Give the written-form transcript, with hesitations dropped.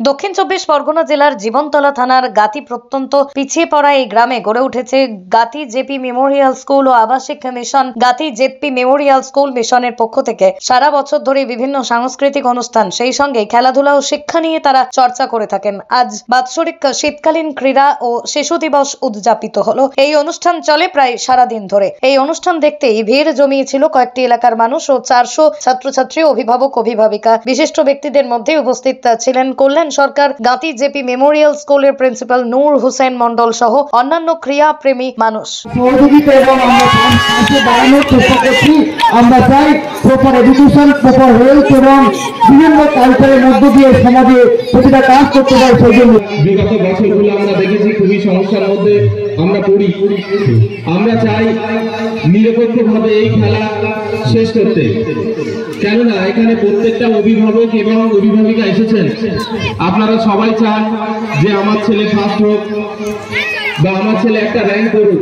দক্ষিণ চব্বিশ পরগনা জেলার জীবনতলা থানার গাতি প্রত্যন্ত পিছিয়ে পড়া এই গ্রামে গড়ে উঠেছে গাতি জেপি মেমোরিয়াল স্কুল ও আবাসিক মিশন। গাতি জেপি মেমোরিয়াল স্কুল মিশনের পক্ষ থেকে সারা বছর ধরে বিভিন্ন সাংস্কৃতিক অনুষ্ঠান, সেই সঙ্গে খেলাধুলা ও শিক্ষা নিয়ে তারা চর্চা করে থাকেন। আজ বাৎসরিক শীতকালীন ক্রীড়া ও শিশু দিবস উদযাপিত হলো। এই অনুষ্ঠান চলে প্রায় সারাদিন ধরে। এই অনুষ্ঠান দেখতেই ভিড় জমিয়েছিল কয়েকটি এলাকার মানুষ ও 400 ছাত্রছাত্রী, অভিভাবক, অভিভাবিকা। বিশিষ্ট ব্যক্তিদের মধ্যে উপস্থিত ছিলেন কল্যাণ সরকার, গাতি জেপি মেমোরিয়াল স্কুলের প্রিন্সিপাল নূর হোসেন মন্ডল সহ অন্যান্য ক্রীড়া প্রেমী মানুষ। আমরা চাই প্রপার এডুকেশন, প্রপার হেলথ এবং বিভিন্ন কালচারের মধ্য দিয়ে সমাজে প্রতিটা কাজ করতে পারে। সেই জন্য বিগত বছরগুলো আমরা দেখেছি খুবই সমস্যার মধ্যে আমরা পড়ি। আমরা চাই নিরপেক্ষভাবে এই খেলা শেষ করতে, কেননা এখানে প্রত্যেকটা অভিভাবক এবং অভিভাবিকা এসেছেন। আপনারা সবাই চান যে আমার ছেলে ফার্স্ট হোক বা আমার ছেলে একটা র্যাঙ্ক করুক।